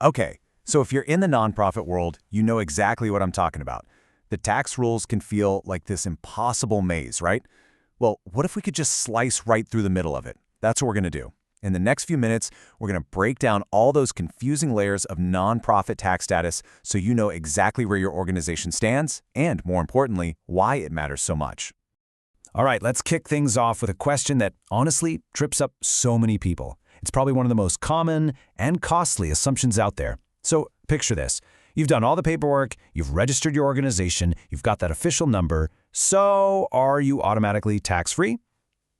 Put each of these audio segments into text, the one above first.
Okay, so if you're in the nonprofit world, you know exactly what I'm talking about. The tax rules can feel like this impossible maze, right? Well, what if we could just slice right through the middle of it? That's what we're going to do. In the next few minutes, we're going to break down all those confusing layers of nonprofit tax status so you know exactly where your organization stands and, more importantly, why it matters so much. All right, let's kick things off with a question that honestly trips up so many people. It's probably one of the most common and costly assumptions out there. So picture this. You've done all the paperwork, you've registered your organization, you've got that official number. So are you automatically tax-free?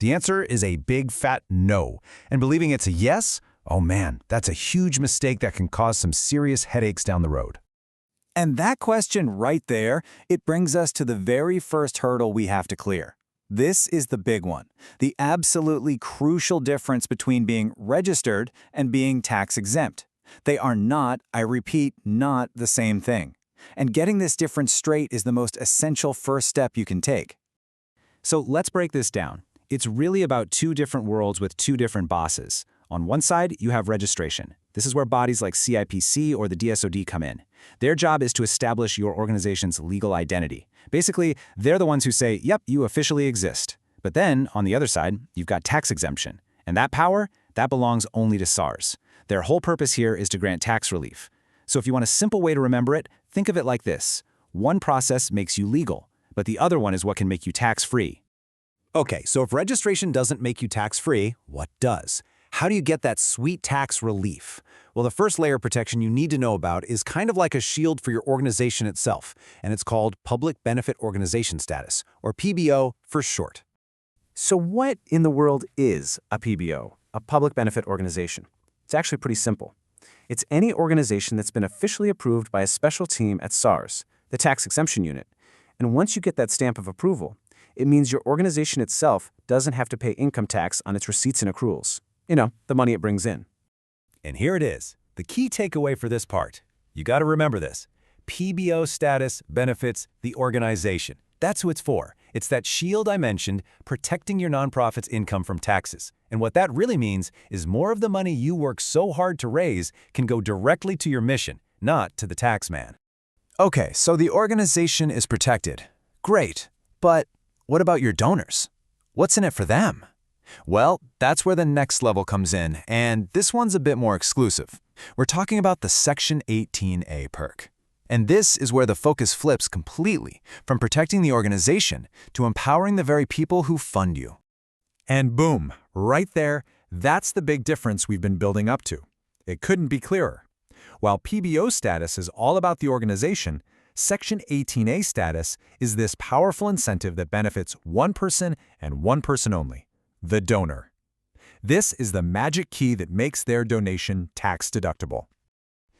The answer is a big fat no. And believing it's a yes, oh man, that's a huge mistake that can cause some serious headaches down the road. And that question right there, it brings us to the very first hurdle we have to clear. This is the big one, the absolutely crucial difference between being registered and being tax-exempt. They are not, I repeat, not the same thing. And getting this difference straight is the most essential first step you can take. So let's break this down. It's really about two different worlds with two different bosses. On one side, you have registration. This is where bodies like CIPC or the DSOD come in. Their job is to establish your organization's legal identity. Basically, they're the ones who say, yep, you officially exist. But then, on the other side, you've got tax exemption. And that power, that belongs only to SARS. Their whole purpose here is to grant tax relief. So if you want a simple way to remember it, think of it like this. One process makes you legal, but the other one is what can make you tax-free. Okay, so if registration doesn't make you tax-free, what does? How do you get that sweet tax relief? Well, the first layer of protection you need to know about is kind of like a shield for your organization itself, and it's called Public Benefit Organization Status, or PBO for short. So what in the world is a PBO, a public benefit organization? It's actually pretty simple. It's any organization that's been officially approved by a special team at SARS, the tax exemption unit. And once you get that stamp of approval, it means your organization itself doesn't have to pay income tax on its receipts and accruals. You know, the money it brings in. And here it is, the key takeaway for this part. You got to remember this. PBO status benefits the organization. That's who it's for. It's that shield I mentioned, protecting your nonprofit's income from taxes. And what that really means is more of the money you work so hard to raise can go directly to your mission, not to the tax man. Okay, so the organization is protected. Great. But what about your donors? What's in it for them? Well, that's where the next level comes in, and this one's a bit more exclusive. We're talking about the Section 18A perk. And this is where the focus flips completely, from protecting the organization to empowering the very people who fund you. And boom, right there, that's the big difference we've been building up to. It couldn't be clearer. While PBO status is all about the organization, Section 18A status is this powerful incentive that benefits one person and one person only, the donor. This is the magic key that makes their donation tax-deductible.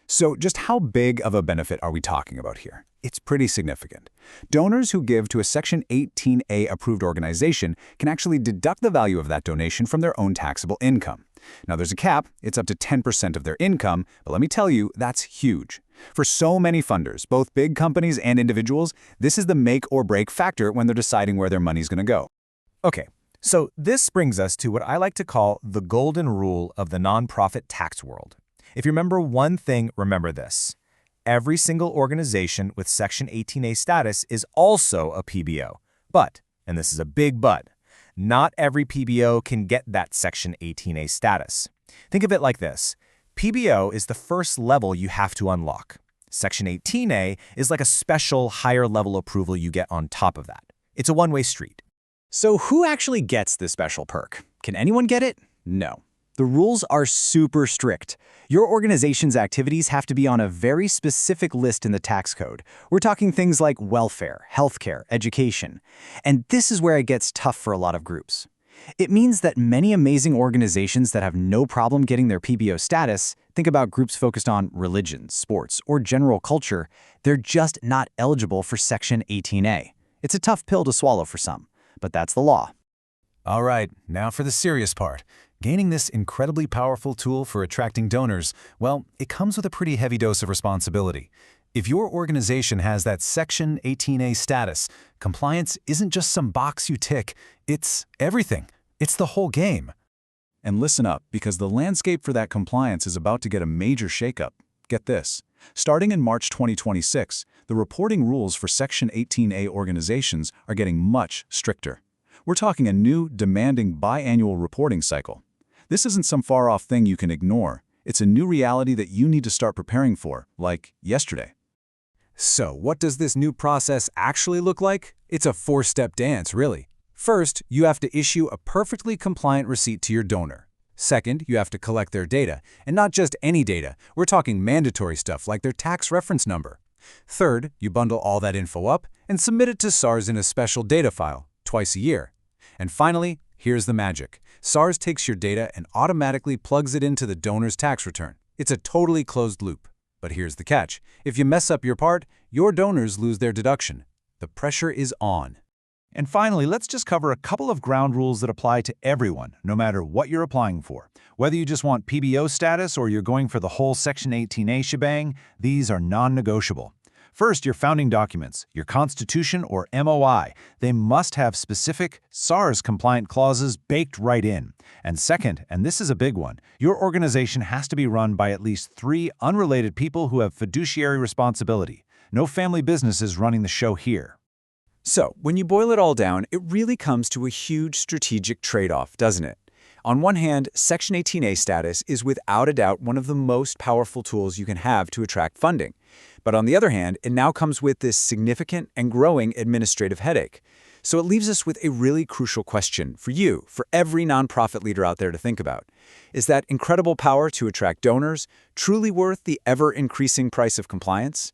So just how big of a benefit are we talking about here? It's pretty significant. Donors who give to a Section 18A approved organization can actually deduct the value of that donation from their own taxable income. Now there's a cap, it's up to 10% of their income, but let me tell you, that's huge. For so many funders, both big companies and individuals, this is the make or break factor when they're deciding where their money's going to go. Okay, so this brings us to what I like to call the golden rule of the nonprofit tax world. If you remember one thing, remember this. Every single organization with Section 18A status is also a PBO. But, and this is a big but, not every PBO can get that Section 18A status. Think of it like this. PBO is the first level you have to unlock. Section 18A is like a special higher level approval you get on top of that. It's a one-way street. So who actually gets this special perk? Can anyone get it? No. The rules are super strict. Your organization's activities have to be on a very specific list in the tax code. We're talking things like welfare, healthcare, education. And this is where it gets tough for a lot of groups. It means that many amazing organizations that have no problem getting their PBO status, think about groups focused on religion, sports, or general culture, they're just not eligible for Section 18A. It's a tough pill to swallow for some, but that's the law. All right, now for the serious part. Gaining this incredibly powerful tool for attracting donors, well, it comes with a pretty heavy dose of responsibility. If your organization has that Section 18A status, compliance isn't just some box you tick, it's everything. It's the whole game. And listen up, because the landscape for that compliance is about to get a major shakeup. get this. Starting in March 2026, the reporting rules for Section 18A organizations are getting much stricter. We're talking a new, demanding biannual reporting cycle. This isn't some far-off thing you can ignore. It's a new reality that you need to start preparing for, like yesterday. So, what does this new process actually look like? It's a four-step dance, really. First, you have to issue a perfectly compliant receipt to your donor. Second, you have to collect their data, and not just any data. We're talking mandatory stuff like their tax reference number. Third, you bundle all that info up and submit it to SARS in a special data file, twice a year. And finally, here's the magic. SARS takes your data and automatically plugs it into the donor's tax return. It's a totally closed loop. But here's the catch. If you mess up your part, your donors lose their deduction. The pressure is on. And finally, let's just cover a couple of ground rules that apply to everyone, no matter what you're applying for. Whether you just want PBO status or you're going for the whole Section 18A shebang, these are non-negotiable. First, your founding documents, your Constitution or MOI. They must have specific SARS-compliant clauses baked right in. And second, and this is a big one, your organization has to be run by at least 3 unrelated people who have fiduciary responsibility. No family businesses running the show here. So, when you boil it all down, it really comes to a huge strategic trade-off, doesn't it? On one hand, Section 18A status is without a doubt one of the most powerful tools you can have to attract funding. But on the other hand, it now comes with this significant and growing administrative headache. So it leaves us with a really crucial question for you, for every nonprofit leader out there to think about. Is that incredible power to attract donors truly worth the ever-increasing price of compliance?